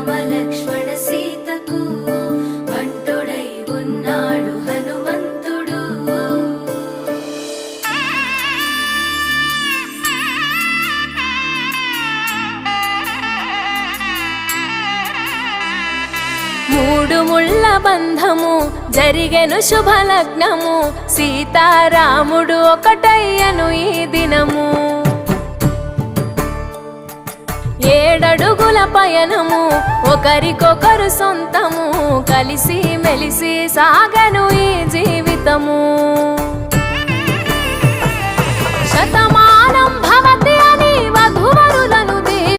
రామ లక్ష్మణ సీతకు బంటుడై ఉన్నాడు హనుమంతుడు. మూడు ముళ్ళ బంధము జరిగెను శుభలగ్నము, సీతారాముడు ఒకటయ్యను ఈ దినము. 7 అడుగుల పయనము ఒకరికొకరు సొంతము, కలిసి మెలిసి సాగను ఈ జీవితము. శతమ